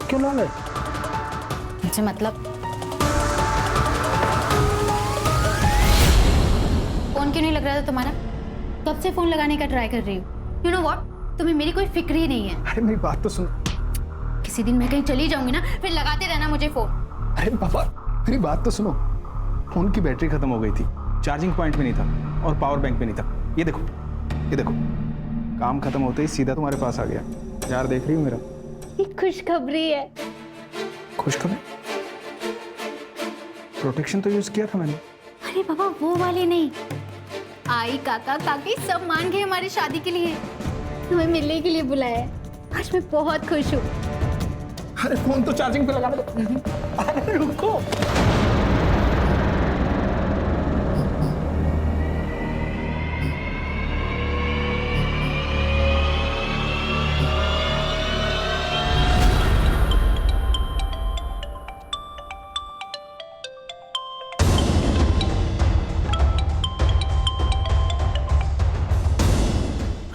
क्यों ला गए? मुझे मतलब फोन क्यों नहीं लग रहा था तुम्हारा? कब से फोन लगाने का ट्राई कर रही हूँ। यू नो व्हाट, तुम्हें मेरी कोई फिक्र ही नहीं है। अरे मेरी बात तो सुनो। किसी दिन मैं कहीं चली जाऊंगी ना, फिर लगाते रहना मुझे फोन। अरे पापा मेरी बात तो सुनो। फोन की बैटरी खत्म हो गई थी, चार्जिंग पॉइंट में नहीं था और पावर बैंक में नहीं था। ये देखो, ये देखो, काम खत्म होते ही सीधा तुम्हारे पास आ गया। यार देख रही हो मेरा? ये खुशखबरी है। खुशखबरी? प्रोटेक्शन तो यूज किया था मैंने। अरे बाबा वो वाली नहीं, आई काका काकी सब मान गए हमारी शादी के लिए। तुम्हें मिलने के लिए बुलाया है। आज मैं बहुत खुश हूँ। अरे फोन तो चार्जिंग पे लगाने दो। अरे रुको।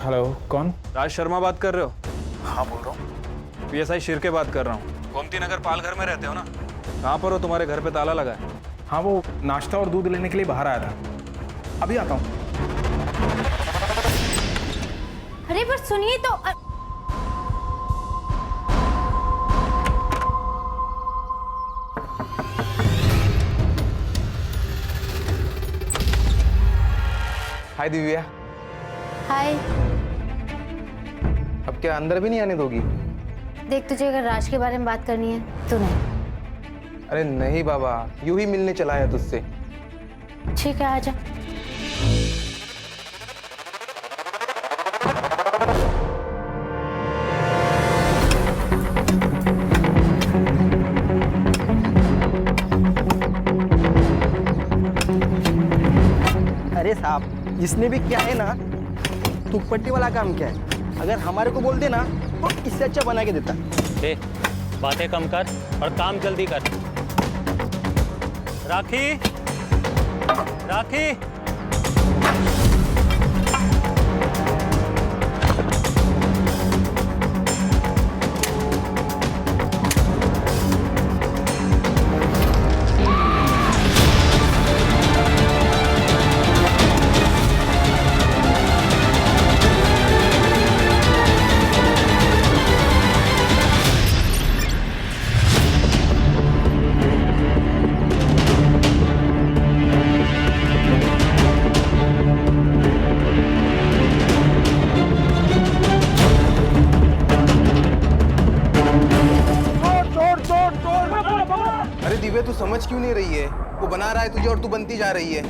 हेलो, कौन? राज शर्मा बात कर रहे हो? हाँ बोल रहा हूँ। पीएसआई शिर्के बात कर रहा हूँ। गोमती नगर पालघर में रहते हो ना? कहाँ पर हो? तुम्हारे घर पे ताला लगा है। हाँ वो नाश्ता और दूध लेने के लिए बाहर आया था, अभी आता हूँ। अरे पर सुनिए तो हाय दिव्या। हाय। अब क्या अंदर भी नहीं आने दोगी? देख तुझे अगर राज के बारे में बात करनी है तो नहीं। अरे नहीं बाबा, यूं ही मिलने चला है तुझसे। ठीक है आजा। अरे साहब, इसने भी क्या है ना, तुकपट्टी वाला काम क्या है। अगर हमारे को बोल देना तो इससे अच्छा बना के देता। ए, बातें कम कर और काम जल्दी कर। राखी, राखी। अरे दिव्या, तू समझ क्यों नहीं रही है? वो बना रहा है तुझे और तू बनती जा रही है।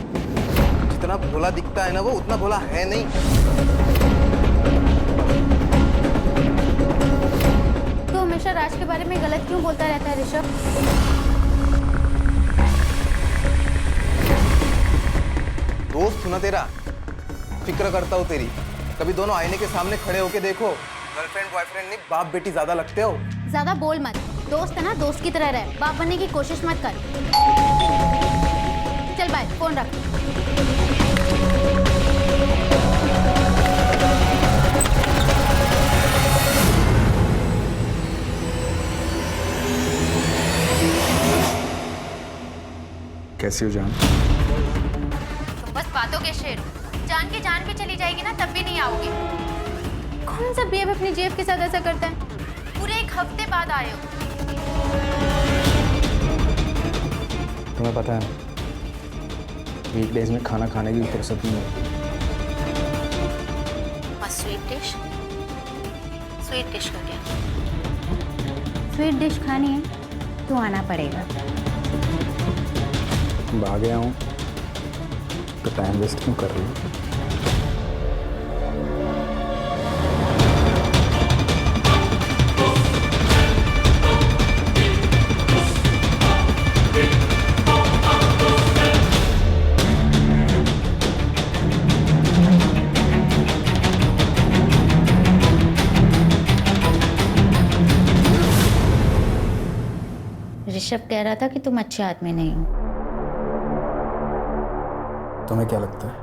जितना भोला दिखता है ना वो उतना भोला है नहीं। तो हमेशा राज के बारे में गलत क्यों बोलता रहता है ऋषभ? दोस्त हूं ना तेरा, फिक्र करता हूँ तेरी। कभी दोनों आईने के सामने खड़े होके देखो। गर्लफ्रेंड बॉयफ्रेंड नहीं, बाप बेटी ज्यादा लगते हो। ज्यादा बोल मत। दोस्त है ना, दोस्त की तरह रहे, बाप बनने की कोशिश मत कर। चल बाय, फोन रख। कैसी हो जान? तुम बस बातों के शेर हो। जान के जान पे चली जाएगी ना तब भी नहीं आओगी। कौन सा बेब अपनी जेब के साथ ऐसा करता है? पूरे एक हफ्ते बाद आए हो। तुम्हें पता है वीकडेज में खाना खाने की फुर्सत नहीं होती। Sweet dish? स्वीट डिश का क्या? स्वीट डिश खानी है तो आना पड़ेगा। भाग आऊँ तो टाइम वेस्ट क्यों कर रही हूँ? ऋषभ कह रहा था कि तुम अच्छे आदमी नहीं हो। तुम्हें क्या लगता है?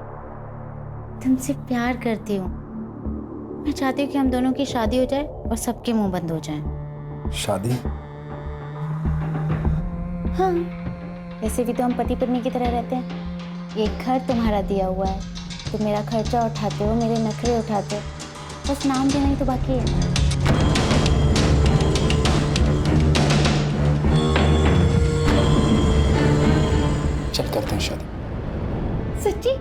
तुमसे प्यार करती हूँ। मैं चाहती हूँ कि हम दोनों की शादी हो जाए और सबके मुंह बंद हो जाएं। शादी? हाँ, वैसे भी तो हम पति पत्नी की तरह रहते हैं। एक घर तुम्हारा दिया हुआ है, तुम मेरा खर्चा उठाते हो, मेरे नखरे उठाते हो, बस नाम देना ही तो बाकी है। चल करते हैं शादी। सच्ची?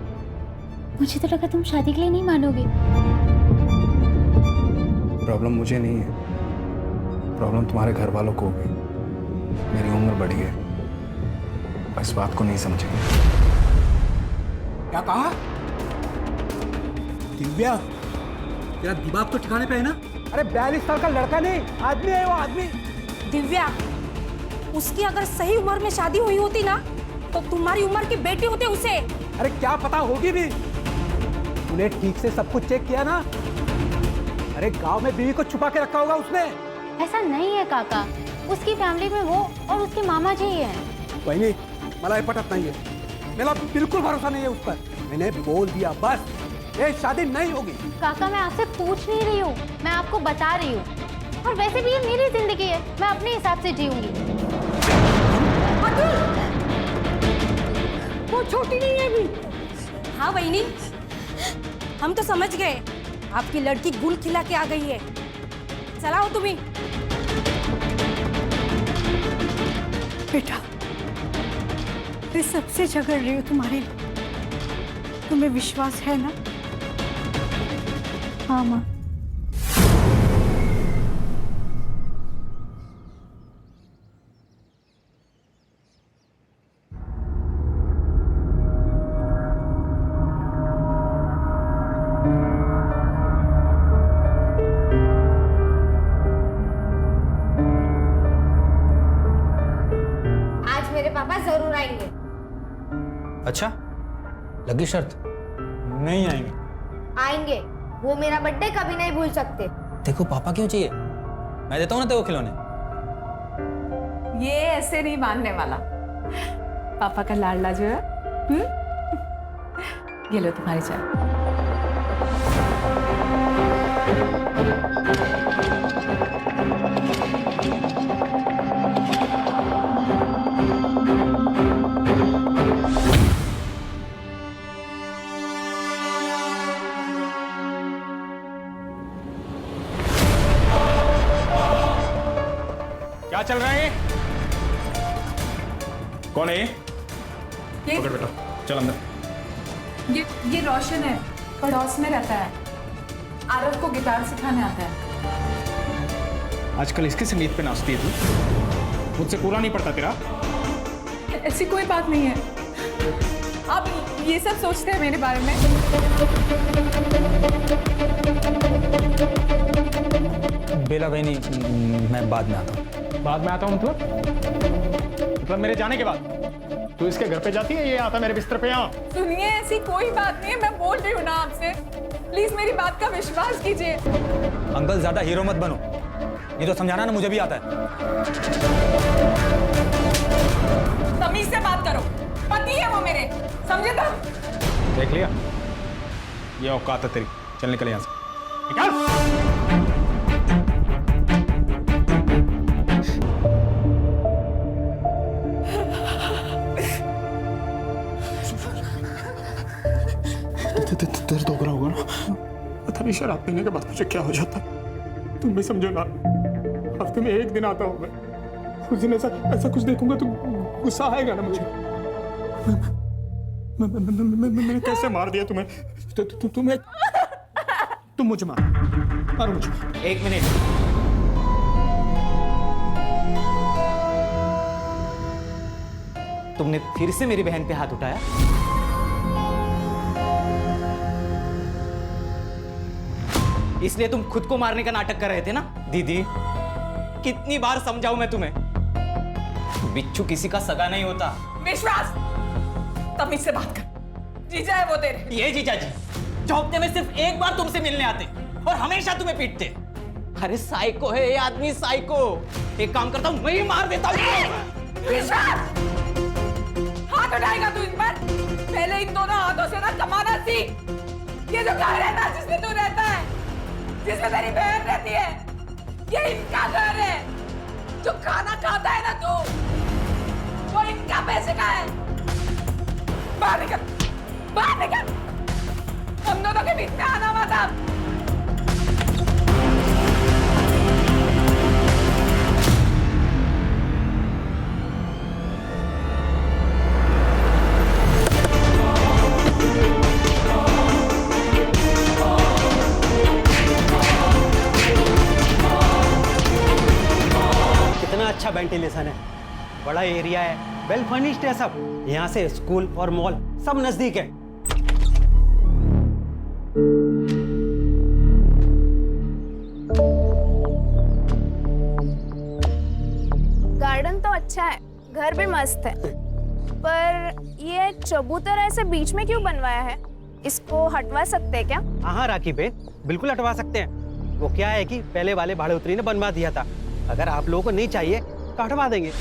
मुझे तो लगा तुम शादी के लिए नहीं मानोगे। प्रॉब्लम मुझे नहीं है, प्रॉब्लम तुम्हारे घर वालों को होगी। मेरी उम्र बढ़ी है, इस बात को नहीं समझेंगे। क्या कहा? दिव्या, तेरा दिमाग तो ठिकाने पे है ना? अरे 42 साल का लड़का नहीं, आदमी है वो, आदमी। दिव्या, उसकी अगर सही उम्र में शादी हुई होती ना तो तुम्हारी उम्र की बेटी होते उसे। अरे क्या पता होगी भी। तूने ठीक से सब कुछ चेक किया ना? अरे गांव में बीवी को छुपा के रखा होगा उसने। ऐसा नहीं है काका, उसकी फैमिली में वो और उसके मामा जी ही हैं। वही मला हे पटत नाहीये, मेरा बिल्कुल भरोसा नहीं है उस पर। मैंने बोल दिया बस, ये शादी नहीं होगी। काका मैं आपसे पूछ नहीं रही हूँ, मैं आपको बता रही हूँ। और वैसे भी ये मेरी जिंदगी है, मैं अपने हिसाब से जीऊंगी। वो छोटी नहीं है अभी। हाँ बहनी, हम तो समझ गए आपकी लड़की गुल खिला के आ गई है। चलाओ तुम्ही। बेटा, मैं सबसे झगड़ रही हूँ तुम्हारे लिए, तुम्हें विश्वास है ना? हाँ माँ। आज मेरे पापा जरूर आएंगे। अच्छा, लगी शर्त? नहीं आएंगे। आएंगे, वो मेरा बर्थडे कभी नहीं भूल सकते। देखो पापा क्यों चाहिए, मैं देता हूँ ना तेरे को खिलौने। ये ऐसे नहीं मानने वाला। पापा का लाडला जो है। ये लो तुम्हारी चाय। क्या चल रहा है? कौन है ये? पकड़ बेटा, चल अंदर। ये रोशन है, पड़ोस में रहता है। आरव को गिटार सिखाने आता है। आजकल इसके संगीत पे नाचती है तू? मुझसे पूरा नहीं पड़ता तेरा? ऐसी कोई बात नहीं है। आप ये सब सोचते हैं मेरे बारे में? बेला बहनी, मैं बाद में आता हूँ। बाद में आता हूँ मतलब मेरे जाने के बाद? तू इसके घर पे जाती है, ये आता मेरे बिस्तर पे यहाँ? सुनिए, ऐसी कोई बात नहीं है, मैं बोल रही हूँ ना आपसे। प्लीज मेरी बात का विश्वास कीजिए। अंकल ज्यादा हीरो मत बनो, ये तो समझाना ना मुझे भी आता है। तमीज से बात करो, पति है वो मेरे, समझे तुम? देख लिया, ये औकात है तेरी। चल निकल यहाँ से, निकल। दर्द हो रहा होगा ना? पता नहीं शराब पीने के बाद मुझे क्या हो जाता है। तुम भी समझो ना, हफ्ते में एक दिन आता हूँ मैं। उस दिन ऐसा कुछ देखूंगा तो गुस्सा आएगा ना मुझे। मैंने कैसे मार दिया तुम्हें? तुम मुझे मारो मुझे। एक मिनट, तुमने फिर से मेरी बहन पे हाथ उठाया? इसलिए तुम खुद को मारने का नाटक कर रहे थे ना? दीदी, कितनी बार समझाऊं मैं तुम्हें, बिच्छू किसी का सगा नहीं होता। विश्वास, तमीज से बात कर। जीजा है वो तेरे। ये जीजा जी जो हफ्ते में सिर्फ एक बार तुमसे मिलने आते और हमेशा तुम्हें पीटते। अरे साइको है ये आदमी, साइको। एक काम करता हूँ, मैं ही मार देता हूँ। विश्वास, हाथ उठाएगा तू इस पर? पहले इन दोनों हाथों से ना कमाना सीख। ये जो घर है ना जिसमें तू रहता है, जिसमें तेरी बहन रहती है, ये इनका घर है। जो खाना खाता है ना तू, इनका पैसे का है। बाहर निकल, बाहर निकल। हम दोनों के बीच में आना मत अब। कितना अच्छा वेंटिलेशन है, बड़ा एरिया है, वेल फर्निश्ड है सब। यहाँ से स्कूल और मॉल सब नजदीक है। गार्डन तो अच्छा है, घर भी मस्त है, पर ये चबूतरा ऐसे बीच में क्यों बनवाया है? इसको हटवा सकते हैं क्या? हाँ राखी बहन, बिल्कुल हटवा सकते हैं। वो क्या है कि पहले वाले भाड़े उतरी ने बनवा दिया था। अगर आप लोगों को नहीं चाहिए तो हटवा देंगे।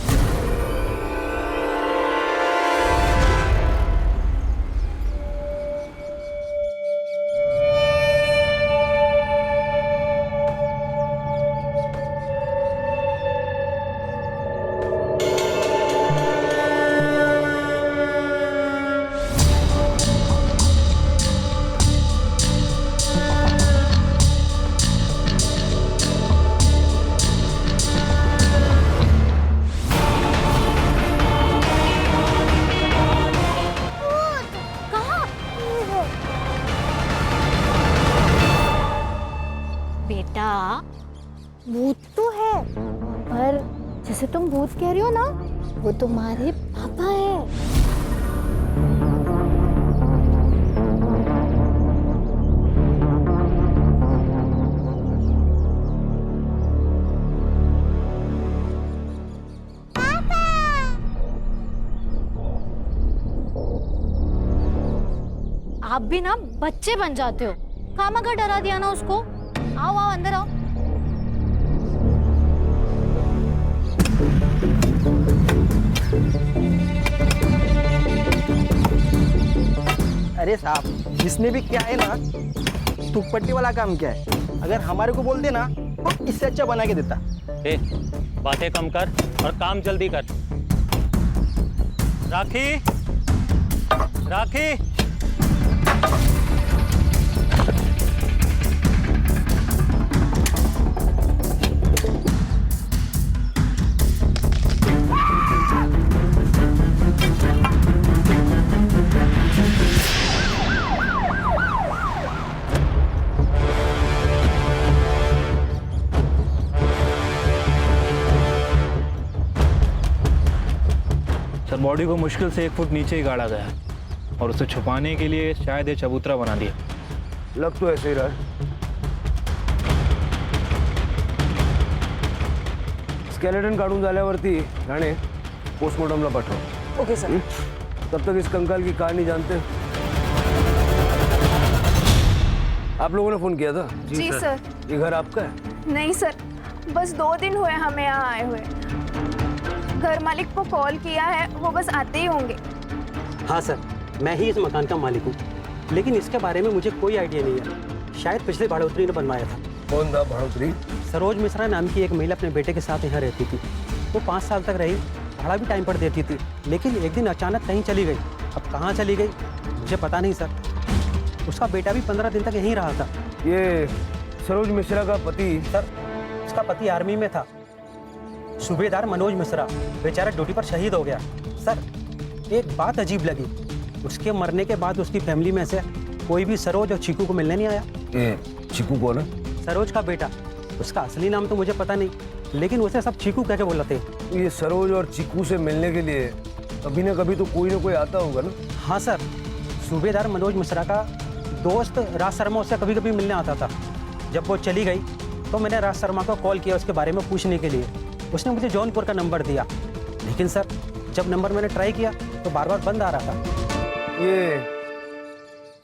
बेटा, भूत तो है, पर जैसे तुम भूत कह रही हो ना, वो तुम्हारे पापा है। आप भी ना बच्चे बन जाते हो। खामखा डरा दिया ना उसको। आओ आओ अंदर आओ। अरे साहब, इसने भी क्या है ना, तुकपट्टी वाला काम क्या है। अगर हमारे को बोल देना तो इससे अच्छा बना के देता। ए, बातें कम कर और काम जल्दी कर। राखी, राखी, सर बॉडी को मुश्किल से 1 फुट नीचे ही गाड़ा गया है और उसे छुपाने के लिए शायद ये चबूतरा बना दिया। लग तो ऐसे ही रहा है। स्केलेटन काढून झाल्यावरती राणे पोस्टमॉर्टमला पाठव। Okay sir. तब तक इस कंकाल की कहानी जानते हैं। आप लोगों ने फोन किया था? जी सर। ये घर आपका है? नहीं सर, बस 2 दिन हुए हमें यहाँ आए हुए। घर मालिक को कॉल किया है, वो बस आते ही होंगे। हाँ सर, मैं ही इस मकान का मालिक हूँ, लेकिन इसके बारे में मुझे कोई आइडिया नहीं है। शायद पिछले भाड़ोतरी ने बनवाया था। कौन था भाड़ोतरी? सरोज मिश्रा नाम की एक महिला अपने बेटे के साथ यहाँ रहती थी। वो 5 साल तक रही, भाड़ा भी टाइम पर देती थी, लेकिन एक दिन अचानक कहीं चली गई। अब कहाँ चली गई मुझे पता नहीं सर। उसका बेटा भी 15 दिन तक यहीं रहा था। ये सरोज मिश्रा का पति? सर, उसका पति आर्मी में था, सूबेदार मनोज मिश्रा। बेचारा ड्यूटी पर शहीद हो गया। सर, एक बात अजीब लगी, उसके मरने के बाद उसकी फैमिली में से कोई भी सरोज और चीकू को मिलने नहीं आया। ये चीकू कौन है? सरोज का बेटा। उसका असली नाम तो मुझे पता नहीं, लेकिन उसे सब चीकू कह के बुलाते। ये सरोज और चीकू से मिलने के लिए कभी ना कभी तो कोई ना कोई आता होगा ना? हाँ सर, सूबेदार मनोज मिश्रा का दोस्त राज शर्मा उससे कभी कभी मिलने आता था। जब वो चली गई तो मैंने राज शर्मा को कॉल किया उसके बारे में पूछने के लिए। उसने मुझे जौनपुर का नंबर दिया, लेकिन सर जब नंबर मैंने ट्राई किया तो बार बार बंद आ रहा था। ये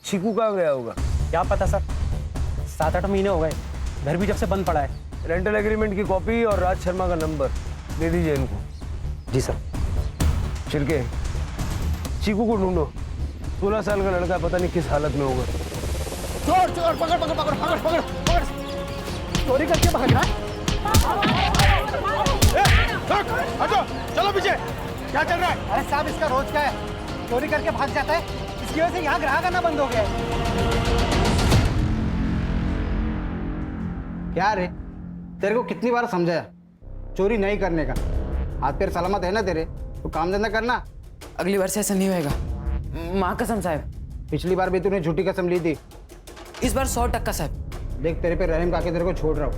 चीकू कहाँ गया होगा? क्या पता सर, 7-8 महीने हो गए, घर भी जब से बंद पड़ा है। रेंटल एग्रीमेंट की कॉपी और राज शर्मा का नंबर दे दीजिए इनको। जी सर। छिड़के, चीकू को ढूंढो। 16 साल का लड़का, पता नहीं किस हालत में होगा। चोर चोर, पकड़ पकड़ पकड़ पकड़ पकड़ पकड़। चोरी करके भाग रहा है। हटो, चलो पीछे। क्या चल रहा है? अरे साहब इसका रोज का है, चोरी करके भाग जाता है, इसकी वजह से यहाँ ग्राहक आना बंद हो गया है। क्या रे, तेरे को कितनी बार समझाया चोरी नहीं करने का। हाथ पैर सलामत है ना तेरे, तो काम धंधा करना। अगली बार से ऐसा नहीं होएगा, माँ कसम साहब। पिछली बार भी तूने झूठी कसम ली थी, इस बार 100% साहब। देख तेरे पे रहम करके तेरे को छोड़ रहा हूँ।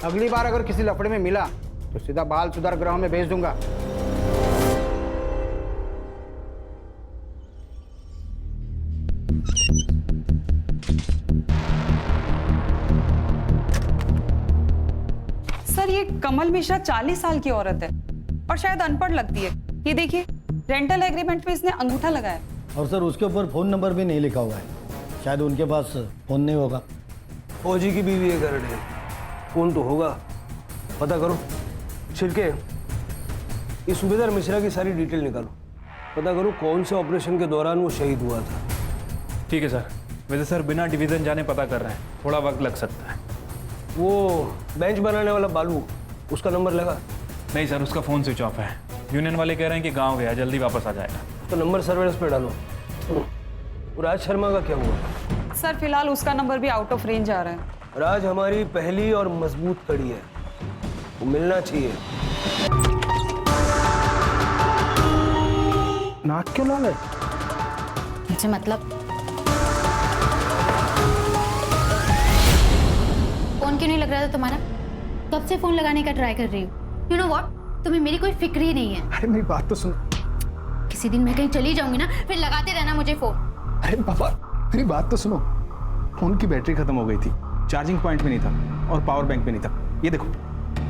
अगली बार अगर किसी लफड़े में मिला तो सीधा बाल सुधार गृह में भेज दूंगा। सर ये कमल मिश्रा 40 साल की औरत है और शायद अनपढ़ लगती है। ये देखिए रेंटल एग्रीमेंट पे इसने अंगूठा लगाया। और सर उसके ऊपर फ़ोन नंबर भी नहीं लिखा हुआ है, शायद उनके पास फ़ोन नहीं होगा। फौजी की बीवी है गरड है, फोन तो होगा, पता करो। छिलके, इस सूबेदार मिश्रा की सारी डिटेल निकालो, पता करो कौन से ऑपरेशन के दौरान वो शहीद हुआ था। ठीक है सर। वैसे सर बिना डिवीज़न जाने पता कर रहे हैं, थोड़ा वक्त लग सकता है। वो बेंच बनाने वाला बालू, उसका नंबर लगा? नहीं सर, उसका फ़ोन स्विच ऑफ है। यूनियन वाले कह रहे हैं कि गांव गया, जल्दी वापस आ जाएगा। तो नंबर सर्वेलेंस पे डालो। राज शर्मा का क्या हुआ? सर फिलहाल उसका नंबर भी आउट ऑफ रेंज आ रहा है। राज हमारी पहली और मजबूत कड़ी है, वो मिलना चाहिए। नाक क्यों लाल है? मुझे मतलब फोन क्यों नहीं लग रहा था तुम्हारा? कब से फोन लगाने का ट्राई कर रही हूँ। यू नो व्हाट, तुम्हें मेरी कोई फिक्र ही नहीं है। अरे मेरी बात तो सुनो। किसी दिन मैं कहीं चली जाऊंगी ना, फिर लगाते रहना मुझे फोन। अरे पापा मेरी बात तो सुनो। फोन की बैटरी खत्म हो गई थी, चार्जिंग पॉइंट में नहीं था और पावर बैंक में नहीं था। ये देखो,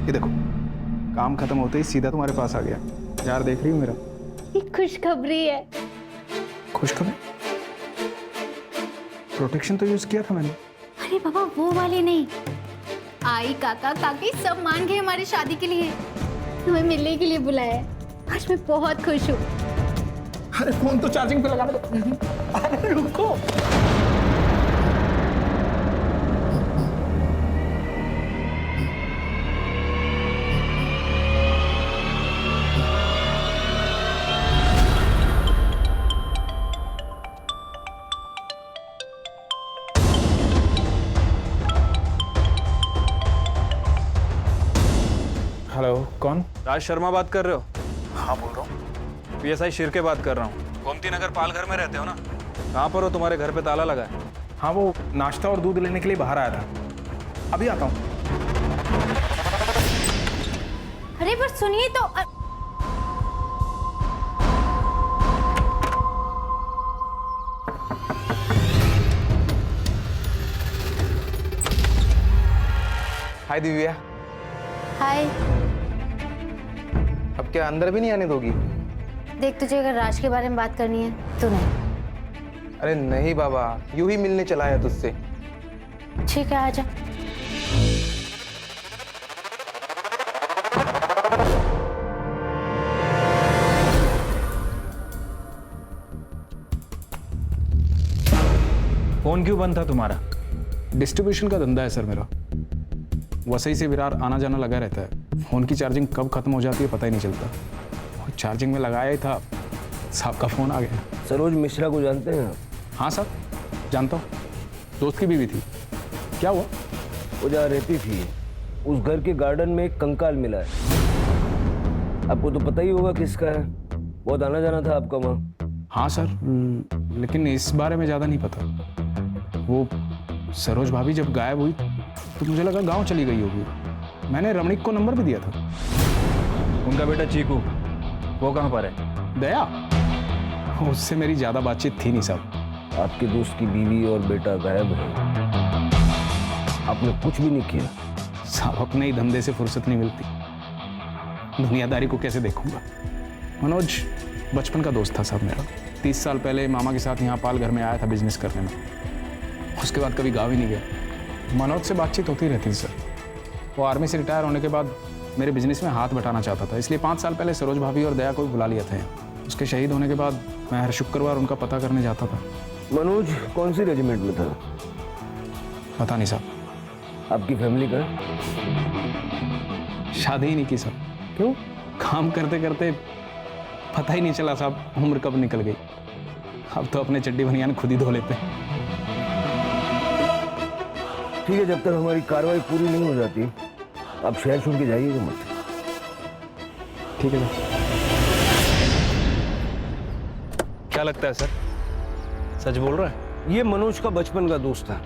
ये देखो, काम खत्म होते ही सीधा तुम्हारे पास आ गया। यार देख रही हो मेरा? ये खुशखबरी है। खुशखबरी? प्रोटेक्शन तो यूज किया था मैंने। अरे बाबा वो वाली नहीं, आई काका काकी सब मान गए हमारी शादी के लिए, तुम्हें मिलने के लिए बुलाया है। आज मैं बहुत खुश हूँ। अरे फोन तो चार्जिंग पे लगा दो। अरे रुको। हेलो, कौन? राज शर्मा बात कर रहे हो? हाँ बोल रहा हूँ। PSI शिरके बात कर रहा हूँ। गोमती नगर पालघर में रहते हो ना? कहाँ पर हो? तुम्हारे घर पे ताला लगा है। हाँ वो नाश्ता और दूध लेने के लिए बाहर आया था, अभी आता हूँ। अरे पर सुनिए तो। हाय दिव्या। हाय। अब क्या अंदर भी नहीं आने दोगी? देख तुझे अगर राज के बारे में बात करनी है तो नहीं। अरे नहीं बाबा, यूं ही मिलने चला है तुझसे। ठीक है आजा। फोन क्यों बंद था तुम्हारा? डिस्ट्रीब्यूशन का धंधा है सर मेरा, वसई से विरार आना जाना लगा रहता है। फोन की चार्जिंग कब खत्म हो जाती है पता ही नहीं चलता। और चार्जिंग में लगाया ही था, साहब का फोन आ गया। सरोज मिश्रा को जानते हैं आप? हाँ सर जानता हूँ, दोस्त की बीवी थी। क्या हुआ? वो जहाँ रहती थी उस घर के गार्डन में एक कंकाल मिला है। आपको तो पता ही होगा किसका है, बहुत आना जाना था आपका वहाँ। हाँ सर, लेकिन इस बारे में ज़्यादा नहीं पता। वो सरोज भाभी जब गायब हुई तो मुझे लगा गांव चली गई होगी। मैंने रमणीक को नंबर भी दिया था। उनका बेटा चीकू, वो कहाँ पर है? दया, उससे मेरी ज़्यादा बातचीत थी नहीं साहब। आपके दोस्त की बीवी और बेटा गायब है, आपने कुछ भी नहीं किया? साहब अपने ही धंधे से फुर्सत नहीं मिलती, दुनियादारी को कैसे देखूंगा। मनोज बचपन का दोस्त था साहब मेरा। 30 साल पहले मामा के साथ यहाँ पालघर में आया था बिजनेस करने में। उसके बाद कभी गाँव ही नहीं गया। मनोज से बातचीत होती रहती थी सर। वो आर्मी से रिटायर होने के बाद मेरे बिजनेस में हाथ बटाना चाहता था, इसलिए 5 साल पहले सरोज भाभी और दया को भी बुला लिया था। उसके शहीद होने के बाद मैं हर शुक्रवार उनका पता करने जाता था। मनोज कौन सी रेजिमेंट में था? पता नहीं साहब। आपकी फैमिली का? शादी ही नहीं की साहब। क्यों? काम करते करते पता ही नहीं चला साहब उम्र कब निकल गई। अब तो अपने चड्डी बनियान खुद ही धो लेते हैं। ठीक है, जब तक हमारी कार्रवाई पूरी नहीं हो जाती आप शहर छोड़ के जाइएगा मत। ठीक है सर। क्या लगता है सर, सच बोल रहा है? ये मनोज का बचपन का दोस्त था।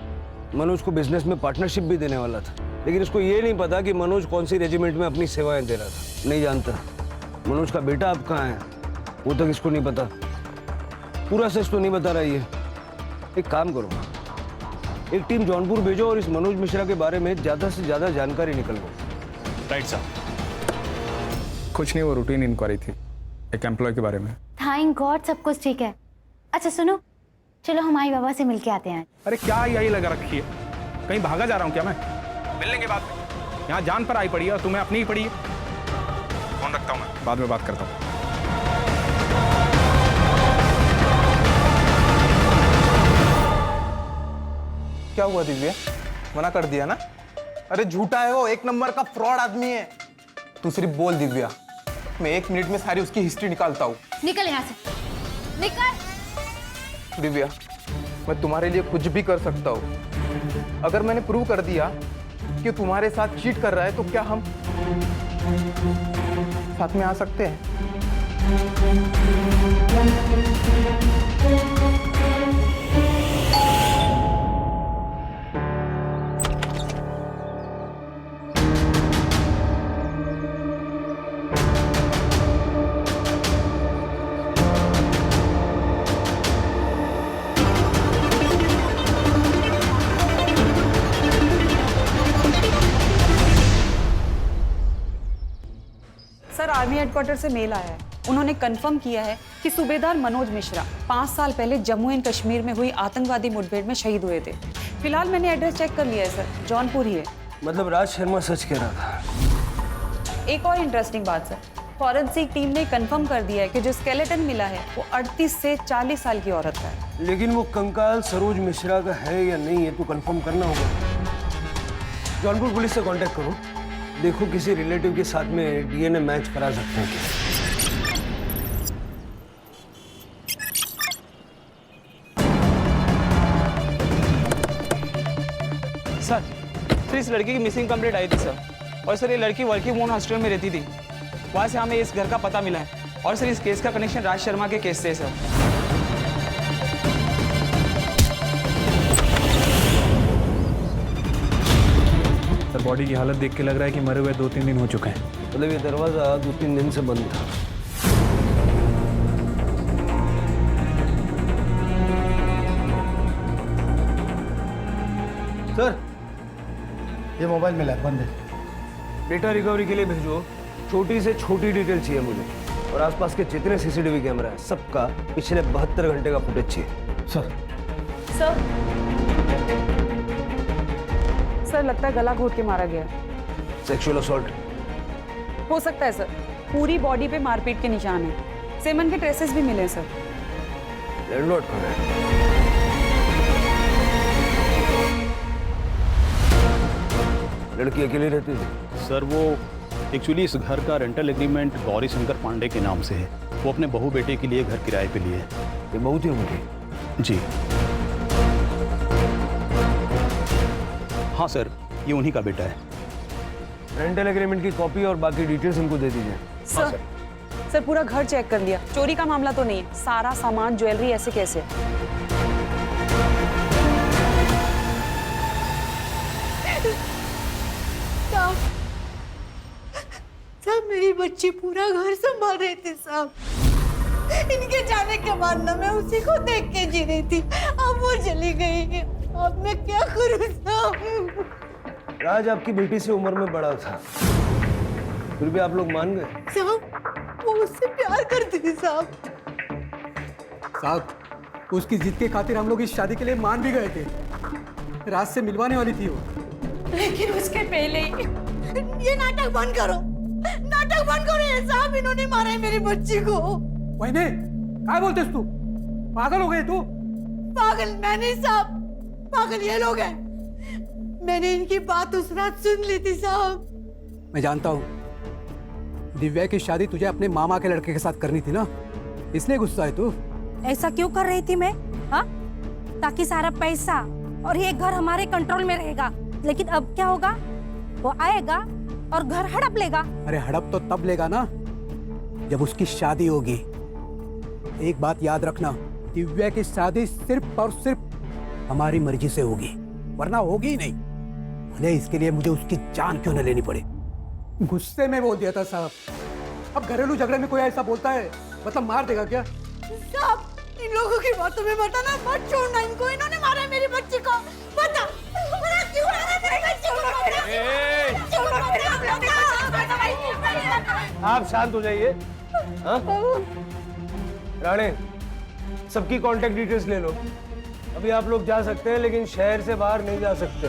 मनोज को बिजनेस में पार्टनरशिप भी देने वाला था, लेकिन इसको ये नहीं पता कि मनोज कौन सी रेजिमेंट में अपनी सेवाएं दे रहा था। नहीं जानता मनोज का बेटा अब कहाँ है, वो तक इसको नहीं पता। पूरा सच तो नहीं बता रहा ये। एक काम करो, एक टीम जौनपुर भेजो और इस मनोज मिश्रा के बारे में ज्यादा से ज्यादा जानकारी निकलवाओ। राइट साहब। कुछ नहीं, वो रूटीन इंक्वायरी थी एक एम्प्लॉय के बारे में। थैंक गॉड सब कुछ ठीक है। अच्छा सुनो, चलो हमारे बाबा से मिलके आते हैं। अरे क्या यही लगा रखी है, कहीं भागा जा रहा हूँ क्या मैं? मिलने के बाद यहाँ जान पर आई पड़ी है और तुम्हें अपनी ही पड़ी है। फोन रखता हूँ मैं, बाद में बात करता हूँ। क्या हुआ दिव्या, मना कर दिया ना? अरे झूठा है वो, एक नंबर का फ्रॉड आदमी है। तू सिर्फ बोल दिव्या, मैं 1 मिनट में सारी उसकी हिस्ट्री निकालता हूँ। निकल यहाँ से, निकल। दिव्या, मैं तुम्हारे लिए कुछ भी कर सकता हूँ। अगर मैंने प्रूव कर दिया कि तुम्हारे साथ चीट कर रहा है तो क्या हम साथ में आ सकते हैं? सर, आर्मी हेडक्वार्टर से मेल आया है। उन्होंने कंफर्म किया है कि सूबेदार मनोज मिश्रा 5 साल पहले जम्मू एंड कश्मीर में हुई आतंकवादी मुठभेड़ में शहीद हुए थे। फिलहाल मैंने एड्रेस चेक कर लिया है सर, जौनपुर ही है। मतलब राज शर्मा सच कह रहा था। एक और इंटरेस्टिंग बात सर, फॉरेंसिक टीम ने कंफर्म कर दिया है कि जो स्केलेटन मिला है वो 38 से 40 साल की औरत का है। लेकिन वो कंकाल सरोज मिश्रा का है या नहीं है तो कंफर्म करना होगा। जौनपुर पुलिस से कांटेक्ट करो, देखो किसी रिलेटिव के साथ में डीएनए मैच करा सकते हैं क्या। सर इस लड़की की मिसिंग कंप्लेंट आई थी सर, और सर ये लड़की वर्किंग वुमेन हॉस्टल में रहती थी। वहाँ से हमें इस घर का पता मिला है, और सर इस केस का कनेक्शन राज शर्मा के केस से है सर। सर बॉडी की हालत देख के लग रहा है कि मरे हुए 2-3 दिन हो चुके हैं। मतलब ये दरवाजा 2-3 दिन से बंद था। सर ये मोबाइल मिला है, बंद है। डेटा रिकवरी के लिए भेजो, छोटी से छोटी डिटेल चाहिए मुझे, और आसपास के जितने सीसीटीवी कैमरा है सबका पिछले 72 घंटे का फुटेज चाहिए। सर सर लगता है गला घोट के मारा गया। सेक्सुअल असॉल्ट हो सकता है सर, पूरी बॉडी पे मारपीट के निशान है। सेमन के ट्रेसेस भी मिले हैं सर। लैंडलॉर्ड कहाँ है? लड़की अकेली रहती थी? सर वो एक्चुअली इस घर का रेंटल एग्रीमेंट गौरी शंकर पांडे के नाम से है। वो अपने बहू बेटे के लिए घर किराए पे लिए। ये बहू थी उनकी? जी हाँ सर, ये उन्हीं का बेटा है। रेंटल एग्रीमेंट की कॉपी और बाकी डिटेल्स इनको दे दीजिए। सर पूरा घर चेक कर लिया, चोरी का मामला तो नहीं है। सारा सामान ज्वेलरी ऐसे कैसे? साहब मेरी बच्ची पूरा घर संभाल रहे थे साहब। इनके जाने के बाद ना मैं उसी को देख के जी रही थी, अब वो चली गई। अब मैं क्या करूं साहब? राज आपकी बेटी से उम्र में बड़ा था, फिर भी आप लोग मान गए? साहब वो उससे प्यार करती थी साहब। साहब उसकी जिद के खातिर हम लोग इस शादी के लिए मान भी गए थे। राज से मिलवाने वाली थी वो, लेकिन उसके पहले ही ये नाटक बंद करो, नाटक बंद करो। ये साहब इन्होंने मारा है मेरी बच्ची को। वहीने क्या बोलते तू? पागल हो गए तू? पागल मैं नहीं साहब, पागल ये लोग हैं। मैंने इनकी बात उस रात सुन ली थी साहब। मैं जानता हूँ दिव्या की शादी तुझे अपने मामा के लड़के के साथ करनी थी ना, इसलिए गुस्सा है तू। ऐसा क्यों कर रही थी मैं? हाँ, ताकि सारा पैसा और ये घर हमारे कंट्रोल में रहेगा। लेकिन अब क्या होगा? वो आएगा और घर हड़प लेगा। अरे हड़प तो तब लेगा ना जब उसकी शादी होगी। एक बात याद रखना, दिव्या की शादी सिर्फ और सिर्फ हमारी मर्जी से होगी, वरना होगी ही नहीं। भले इसके लिए मुझे उसकी जान क्यों न लेनी पड़े। गुस्से में बोल दिया था साहब। अब घरेलू झगड़े में कोई ऐसा बोलता है मतलब मार देगा क्या? साहब, इन लोगों की बातों में बताना मत छोड़ना इनको। इन्होंने मारा है मेरी बच्ची को। बता क्यों मारा है मेरी बच्ची को? आप शांत हो जाइए। हाँ? राणे, सबकी कांटेक्ट डिटेल्स ले लो। अभी आप लोग जा सकते हैं, लेकिन शहर से बाहर नहीं जा सकते।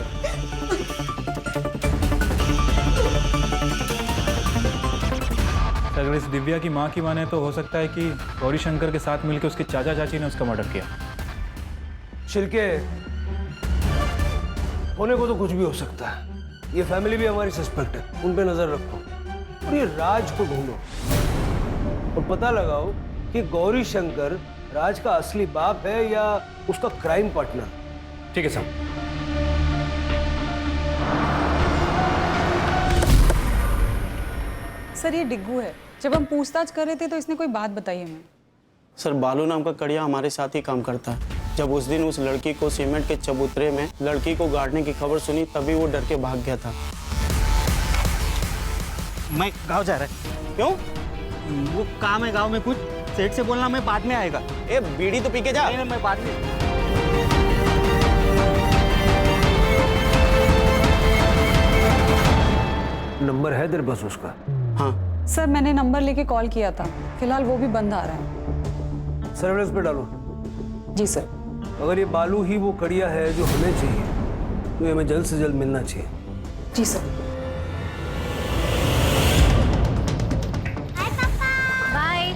अगर इस दिव्या की माँ की माने तो हो सकता है कि गौरी शंकर के साथ मिलकर उसके चाचा चाची ने उसका मर्डर किया। छिलके होने को तो कुछ भी हो सकता है। ये फैमिली भी हमारी सस्पेक्ट है, उन पे नजर रखो और ये राज को ढूंढो और पता लगाओ कि गौरी शंकर राज का असली बाप है या उसका क्राइम पार्टनर। ठीक है साहब। सर ये डिग्गू है। जब हम पूछताछ कर रहे थे तो इसने कोई बात बताई हमें। सर बालू नाम का कड़िया हमारे साथ ही काम करता है। जब उस दिन उस लड़की को सीमेंट के चबूतरे में लड़की को गाड़ने की खबर सुनी, तभी वो डर के भाग गया था। मैं गाँव जा रहा है। क्यों? वो काम है गाँव में कुछ, सेठ से बोलना मैं बाद में आएगा। ए बीड़ी तो पी के जा। नहीं, मैं बाद में। नंबर है तेरे पास उसका? हाँ सर, मैंने नंबर लेके कॉल किया था। फिलहाल वो भी बंद आ रहा है। सर्विलेंस पे डालो। जी सर। अगर ये बालू ही वो कड़िया है जो हमें चाहिए तो ये हमें जल्द से जल्द मिलना चाहिए। जी सर। बाय।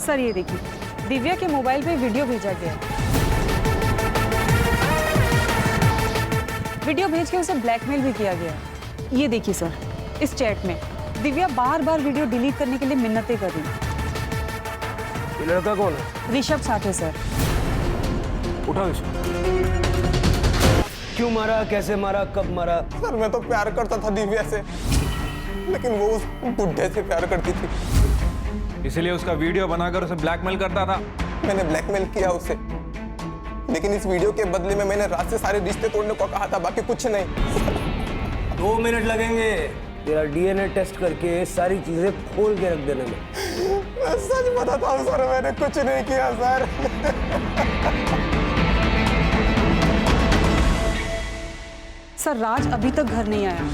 सर ये देखिए, दिव्या के मोबाइल पे वीडियो भेजा गया है। वीडियो भेज के उसे ब्लैकमेल भी किया गया है। ये देखिए सर, इस चैट में दिव्या बार बार वीडियो डिलीट करने के लिए मिन्नतें कर रही है। ये लड़का कौन है? ऋषभ साठे सर। उठाओ इसको। क्यों मारा, कैसे मारा, कब मारा? सर मैं तो प्यार करता था दिव्या से, लेकिन वो उस बुढ़े से प्यार करती थी, इसीलिए उसका वीडियो बनाकर उसे ब्लैकमेल करता था। मैंने ब्लैकमेल किया उसे, लेकिन इस वीडियो के बदले में मैंने रात से सारे रिश्ते तोड़ने को कहा था, बाकी कुछ नहीं। 2 मिनट लगेंगे तेरा डीएनए टेस्ट करके सारी चीजें खोल के रख देने में। मैं सच बताता हूँ सर, मैंने कुछ नहीं किया सर। सर राज अभी तक घर नहीं आया।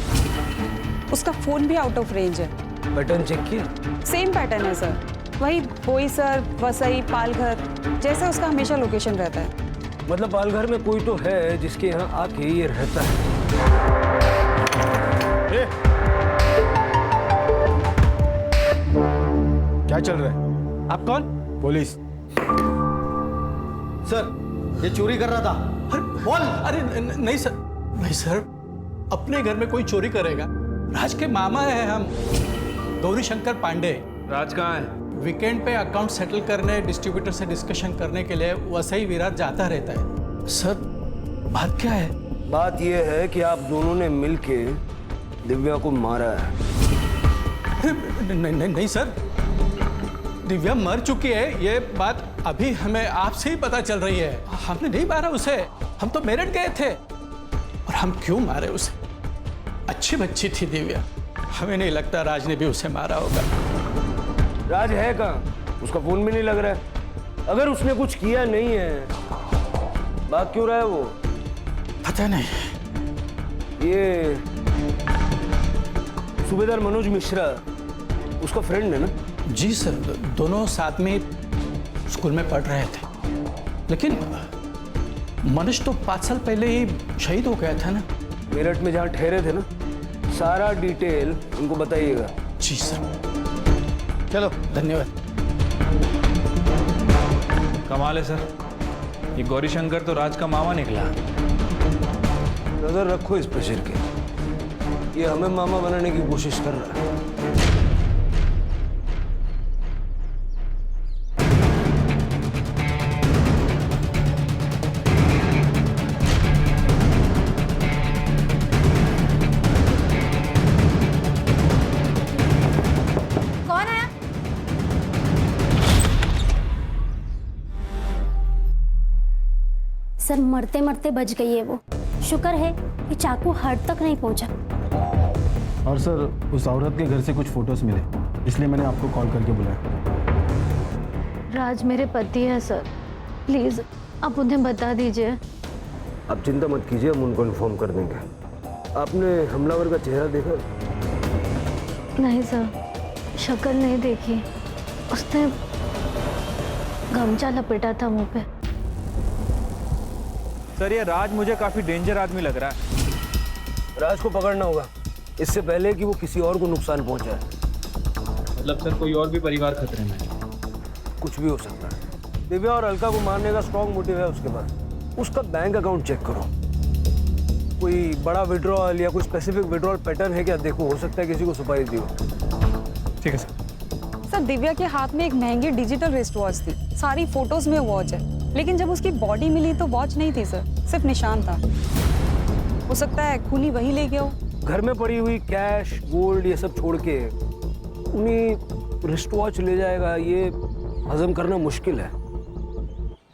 उसका फोन भी आउट ऑफ रेंज है। पैटर्न चेक किया? सेम पैटर्न है सर, वही बोईसर, वसई, पालघर जैसे उसका हमेशा लोकेशन रहता है। मतलब पालघर में कोई तो है जिसके यहाँ आके ये रहता है। क्या चल रहा है? आप कौन? पुलिस। सर ये चोरी कर रहा था। अरे बोल। अरे नहीं सर, नहीं सर, अपने घर में कोई चोरी करेगा? राज के मामा है हम, गौरी शंकर पांडे। राज कहाँ है? वीकेंड पे अकाउंट सेटल करने, डिस्ट्रीब्यूटर से डिस्कशन करने के लिए वसई विराट जाता रहता है। सर बात क्या है? बात यह है कि आप दोनों ने मिलके दिव्या को मारा है। नहीं सर, दिव्या मर चुकी है, ये बात अभी हमें आपसे ही पता चल रही है। हमने नहीं मारा उसे, हम तो मेरठ गए थे। और हम क्यों मारे उसे? अच्छी बच्ची थी दिव्या, हमें नहीं लगता राज ने भी उसे मारा होगा। राज है कहाँ? उसका फोन भी नहीं लग रहा है। अगर उसने कुछ किया नहीं है, भाग क्यों रहा है वो? पता नहीं। ये सूबेदार मनोज मिश्रा उसका फ्रेंड है ना? जी सर, दोनों साथ में स्कूल में पढ़ रहे थे, लेकिन मनीष तो 5 साल पहले ही शहीद हो गया था ना। मेरठ में जहाँ ठहरे थे ना, सारा डिटेल उनको बताइएगा। जी सर। चलो, धन्यवाद। कमाल है सर, ये गौरी शंकर तो राज का मामा निकला। नजर रखो इस पे सिर के, ये हमें मामा बनाने की कोशिश कर रहा है। कौन आया? सर मरते मरते बच गई है वो। शुक्र है कि चाकू हर्ट तक नहीं पहुंचा। और सर उस औरत के घर से कुछ फोटोज मिले, इसलिए मैंने आपको कॉल करके बुलाया। राज मेरे पति है सर, प्लीज आप उन्हें बता दीजिए। आप चिंता मत कीजिए, हम उनको इन्फॉर्म कर देंगे। आपने हमलावर का चेहरा देखा? नहीं सर, शक्ल नहीं देखी। उसने गमछा लपेटा था मुंह पे। सर ये राज मुझे काफी डेंजर आदमी लग रहा है। राज को पकड़ना होगा इससे पहले कि वो किसी और को नुकसान पहुंचाए। मतलब सर कोई और भी परिवार खतरे में है? कुछ भी हो सकता है। दिव्या और अलका को मारने का स्ट्रॉन्ग मोटिव है उसके पास। उसका बैंक अकाउंट चेक करो, कोई बड़ा विड्रॉल या कोई स्पेसिफिक विड्रॉल पैटर्न है क्या देखो, हो सकता है किसी को सुपारी दी हो। ठीक है सर। सर दिव्या के हाथ में एक महंगी डिजिटल रिस्ट वॉच थी, सारी फोटोज में वॉच है, लेकिन जब उसकी बॉडी मिली तो वॉच नहीं थी सर, सिर्फ निशान था। हो सकता है खूनी वही ले गया हो। घर में पड़ी हुई कैश गोल्ड ये सब छोड़ के उन्हीं रिस्ट वॉच ले जाएगा, ये हजम करना मुश्किल है।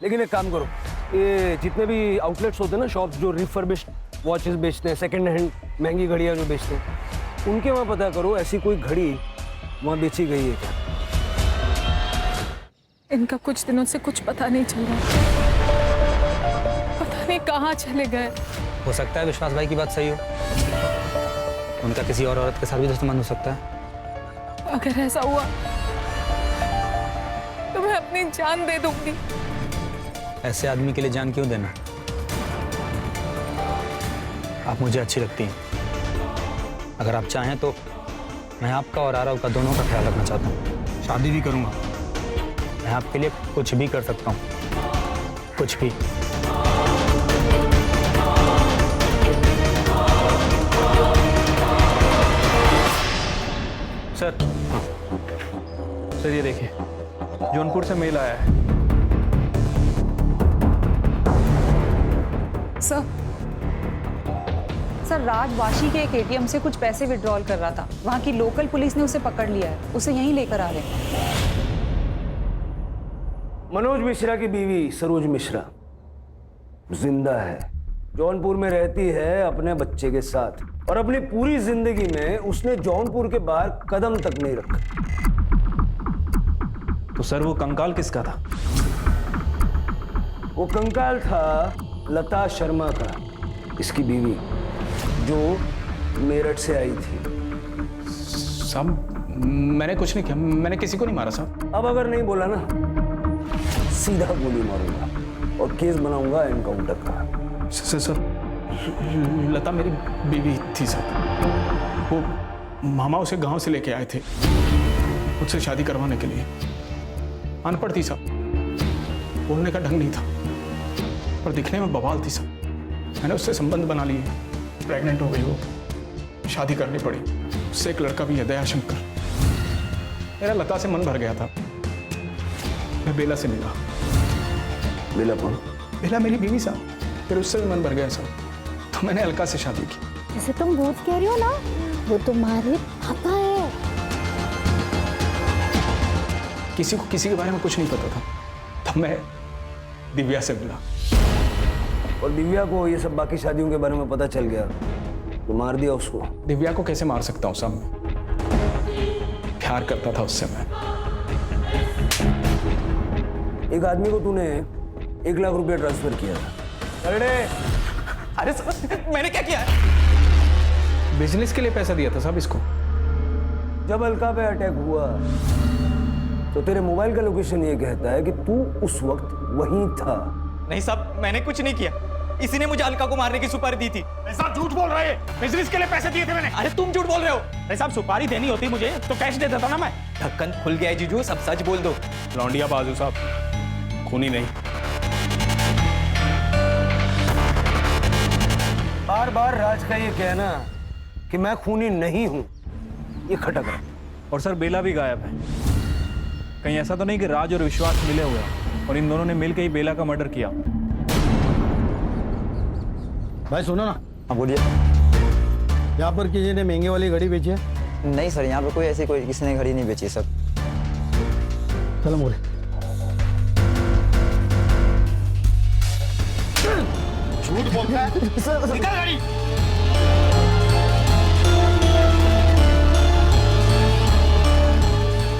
लेकिन एक काम करो, ये जितने भी आउटलेट्स होते हैं ना, शॉप्स जो रिफर्बिश्ड वॉचेस बेचते हैं, सेकंड हैंड महंगी घड़ियाँ जो बेचते हैं, उनके वहाँ पता करो ऐसी कोई घड़ी वहाँ बेची गई है क्या। इनका कुछ दिनों से कुछ पता नहीं चल रहा, पता नहीं कहाँ चले गए। हो सकता है विश्वास भाई की बात सही हो, उनका किसी और औरत के साथ भी दुश्मन हो सकता है। अगर ऐसा हुआ तो मैं अपनी जान दे दूंगी। ऐसे आदमी के लिए जान क्यों देना? आप मुझे अच्छी लगती हैं, अगर आप चाहें तो मैं आपका और आरव का दोनों का ख्याल रखना चाहता हूँ। शादी भी करूँगा। मैं आपके लिए कुछ भी कर सकता हूँ, कुछ भी। सर सर ये देखिए, जौनपुर से मेल आया है। सर राज वाशी के एक एटीएम से कुछ पैसे विड्रॉल कर रहा था, वहाँ की लोकल पुलिस ने उसे पकड़ लिया है, उसे यहीं लेकर आ रहे हैं। मनोज मिश्रा की बीवी सरोज मिश्रा जिंदा है, जौनपुर में रहती है अपने बच्चे के साथ, और अपनी पूरी जिंदगी में उसने जौनपुर के बाहर कदम तक नहीं रखा। तो सर वो कंकाल किसका था? वो कंकाल था लता शर्मा का, इसकी बीवी, जो मेरठ से आई थी। साहब मैंने कुछ नहीं किया, मैंने किसी को नहीं मारा साहब। अब अगर नहीं बोला ना, सीधा गोली मारूंगा और केस बनाऊंगा एनकाउंटर का। सर लता मेरी बीवी थी सर, वो मामा उसे गांव से लेके आए थे मुझसे शादी करवाने के लिए। अनपढ़ थी साहब, बोलने का ढंग नहीं था, पर दिखने में बवाल थी साहब। मैंने उससे संबंध बना लिए, प्रेग्नेंट हो गई वो, शादी करनी पड़ी। उससे एक लड़का भी है, दयाशंकर। मेरा लता से मन भर गया था, मैं बेला से मिला। बेला कौन? बेला मेरी बीवी साहब, फिर उससे भी मन भर गया साहब, तो मैंने अलका से शादी की। जैसे तुम भूत कह रही हो ना, वो तुम्हारे पापा है। किसी को किसी के बारे में कुछ नहीं पता था, तब मैं दिव्या से मिला। और दिव्या को ये सब बाकी शादियों के बारे में पता चल गया तो मार दिया उसको। दिव्या को कैसे मार सकता हूँ साहब, मैं प्यार करता था उससे। मैं एक आदमी को तूने 1 लाख रुपया ट्रांसफर किया था। अरे सर मैंने क्या किया है? बिजनेस के लिए पैसा दिया था साहब इसको। जब अलका पे अटैक हुआ तो तेरे मोबाइल का लोकेशन ये कहता है कि तू उस वक्त वहीं था। नहीं साहब, मैंने कुछ नहीं किया। इसी ने मुझे अलका को मारने की सुपारी दी थी। साहब झूठ बोल रहे हैं, बिजनेस के लिए पैसे दिए थे मैंने। अरे तुम झूठ बोल रहे हो। अरे साहब सुपारी देनी होती मुझे तो कैश दे देता ना मैं। ढक्कन खुल गया है जीजू, सब सच बोल दो। लौंडिया बाजू साहब, खूनी नहीं। बार बार राज का ये कहना कि मैं खूनी नहीं हूं, ये खटक रहा। और सर बेला भी गायब है। कहीं ऐसा तो नहीं कि राज और विश्वास मिले हुए हैं और इन दोनों ने मिलकर ही बेला का मर्डर किया? भाई सुनो ना। हाँ बोलिए। यहाँ पर किसी ने महंगे वाली घड़ी बेची है? नहीं सर, यहाँ पर कोई ऐसी कोई किसी ने घड़ी नहीं बेची सर। चलो मोरे। झूठ बोलता है। निकल गाड़ी।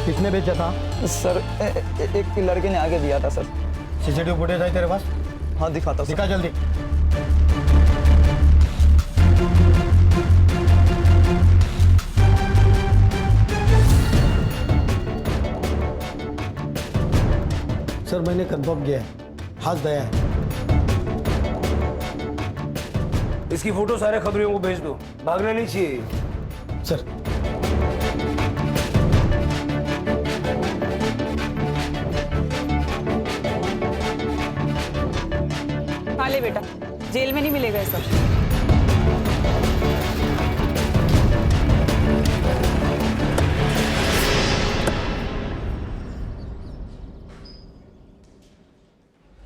किसने बेचा था? सर एक लड़के ने आगे दिया था सर। सीसीटीवी फुटेज है तेरे पास? हाँ दिखाता दिखा जल्दी। सर मैंने कंफर्म किया है, हाथ दया है। इसकी फोटो सारे खबरियों को भेज दो, भागना नहीं चाहिए सर। हाँ ले बेटा, जेल में नहीं मिलेगा ये सब।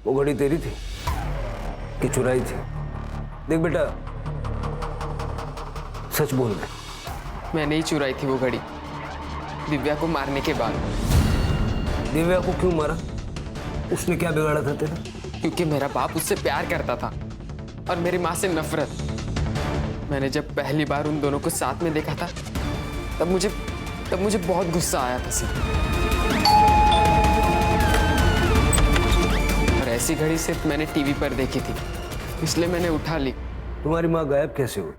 वो घड़ी तेरी थी कि चुराई थी? देख बेटा, सच बोल रहे। मैंने ही चुराई थी वो घड़ी, दिव्या को मारने के बाद। दिव्या को क्यों मारा? उसने क्या बिगाड़ा था तेरा? क्योंकि मेरा बाप उससे प्यार करता था और मेरी माँ से नफरत। मैंने जब पहली बार उन दोनों को साथ में देखा था तब मुझे बहुत गुस्सा आया था सिर्फ। और ऐसी घड़ी सिर्फ मैंने टीवी पर देखी थी, इसलिए मैंने उठा ली। तुम्हारी माँ गायब कैसे हुई?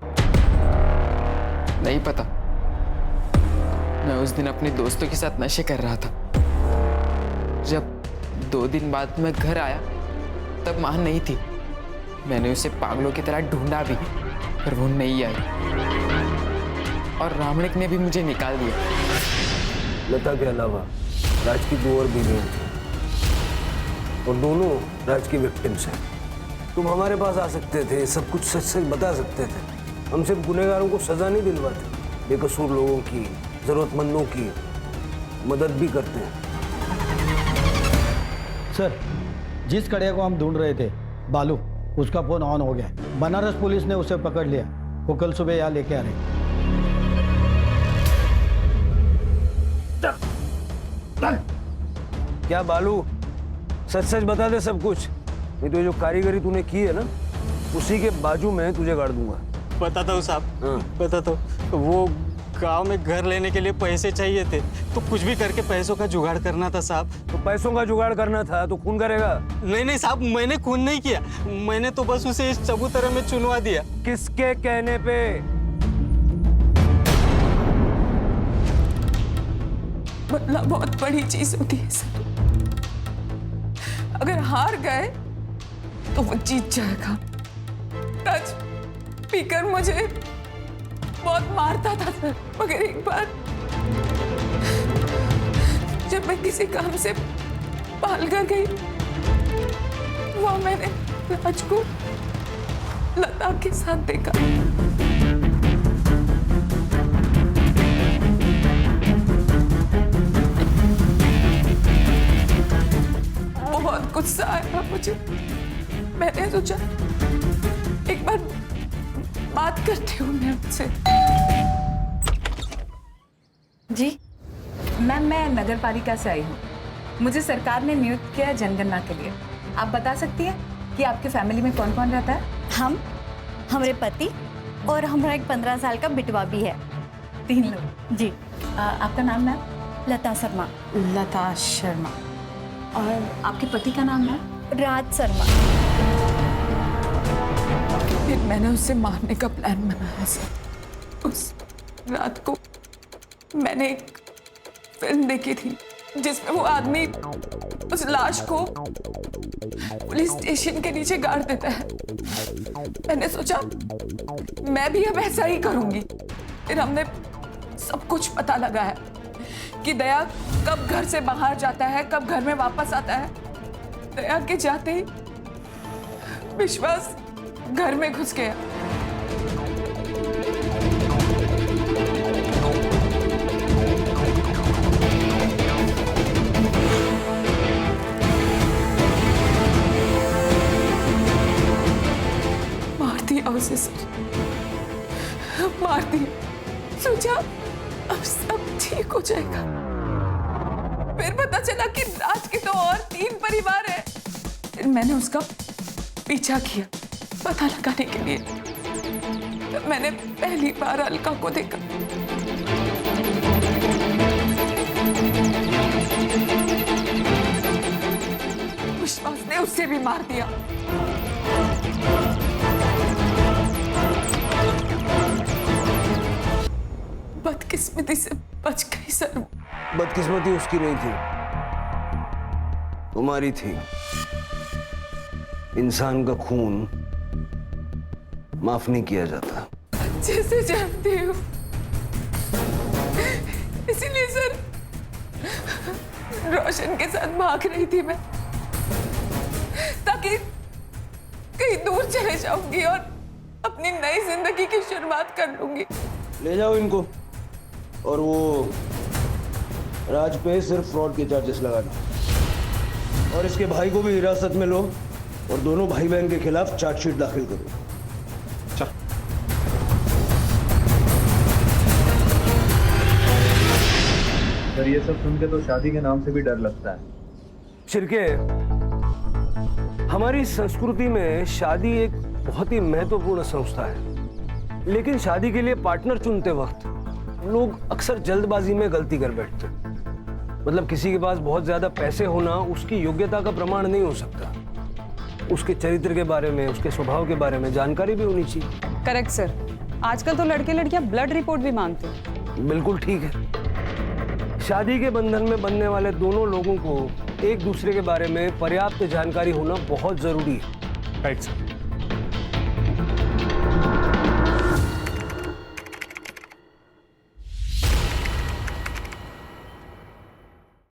नहीं पता। मैं उस दिन अपने दोस्तों के साथ नशे कर रहा था। जब 2 दिन बाद मैं घर आया तब माँ नहीं थी। मैंने उसे पागलों की तरह ढूंढा भी, पर वो नहीं आई और रामणिक ने भी मुझे निकाल दिया। लता के अलावा राज की 2 और बीवियां थी और दोनों राज की विक्टिम्स हैं। तुम हमारे पास आ सकते थे, सब कुछ सच सच बता सकते थे। हम सिर्फ गुनहगारों को सजा नहीं दिलवाते, बेकसूर लोगों की, जरूरतमंदों की मदद भी करते हैं। सर जिस कड़िया को हम ढूंढ रहे थे, बालू, उसका फोन ऑन हो गया। बनारस पुलिस ने उसे पकड़ लिया। वो कल सुबह यहाँ लेके आ रहे। क्या बालू, सच सच बता दे सब कुछ, नहीं तो जो कारीगरी तूने की है ना, उसी के बाजू में तुझे गाड़ दूंगा। बताता हूँ साहब, बताता हूँ। वो गांव में घर लेने के लिए पैसे चाहिए थे, तो कुछ भी करके पैसों का जुगाड़ करना था साहब। तो पैसों का जुगाड़ करना था तो खून करेगा? नहीं साहब, मैंने खून नहीं किया। मैंने तो बस उसे इस चबूतरे में चुनवा दिया। किसके कहने पे? बदला बहुत बड़ी चीज होती है सर। अगर हार गए तो वो जीत जाएगा। राज पीकर मुझे बहुत मारता था सर, मगर एक बार जब मैं किसी काम से पालघर गई, वहां मैंने राज को लता के साथ देखा। बहुत गुस्सा आया मुझे। मैंने सोचा एक बार बात करती हूँ मैं उनसे। जी मैम, मैं नगर पालिका से आई हूँ। मुझे सरकार ने नियुक्त किया है जनगणना के लिए। आप बता सकती हैं कि आपके फैमिली में कौन कौन रहता है? हम, हमारे पति और हमारा एक 15 साल का बिटवा भी है। 3 लोग। जी। आपका नाम मैम? लता शर्मा। लता शर्मा। और आपके पति का नाम है? राज शर्मा। फिर मैंने उसे मारने का प्लान बनाया सर। उस रात को मैंने एक फिल्म देखी थी जिसमें वो आदमी उस लाश को पुलिस स्टेशन के नीचे गाड़ देता है। मैंने सोचा मैं भी अब ऐसा ही करूंगी। फिर हमने सब कुछ पता लगा है कि दया कब घर से बाहर जाता है, कब घर में वापस आता है। दया के जाते ही विश्वास घर में घुस गया। मार दिया उसे सर, मार दिया। सोचा अब सब ठीक हो जाएगा। फिर पता चला कि राज के तो और 3 परिवार है। फिर मैंने उसका पीछा किया पता लगाने के लिए। तब मैंने पहली बार अलका को देखा। विश्वास ने उसे भी मार दिया। बदकिस्मती से बच गई सर। बदकिस्मती उसकी नहीं थी, तुम्हारी थी। इंसान का खून माफ नहीं किया जाता। अच्छे से जानती हूँ, इसीलिए सर रोशन के साथ भाग रही थी मैं, ताकि कहीं दूर चले जाऊंगी और अपनी नई जिंदगी की शुरुआत कर लूंगी। ले जाओ इनको और वो राज पे सिर्फ फ्रॉड के चार्जेस लगाना, और इसके भाई को भी हिरासत में लो और दोनों भाई बहन के खिलाफ चार्जशीट दाखिल करो। चल। सर ये सब सुन के तो शादी के नाम से भी डर लगता है। शिरके, हमारी संस्कृति में शादी एक बहुत ही महत्वपूर्ण संस्था है, लेकिन शादी के लिए पार्टनर चुनते वक्त लोग अक्सर जल्दबाजी में गलती कर बैठते। मतलब किसी के पास बहुत ज्यादा पैसे होना उसकी योग्यता का प्रमाण नहीं हो सकता। उसके चरित्र के बारे में, उसके स्वभाव के बारे में जानकारी भी होनी चाहिए। Correct sir. आजकल तो लड़के लड़कियां ब्लड रिपोर्ट भी मांगते हैं। बिल्कुल ठीक है। शादी के बंधन में बंधने वाले दोनों लोगों को एक दूसरे के बारे में पर्याप्त जानकारी होना बहुत जरूरी है। Right sir.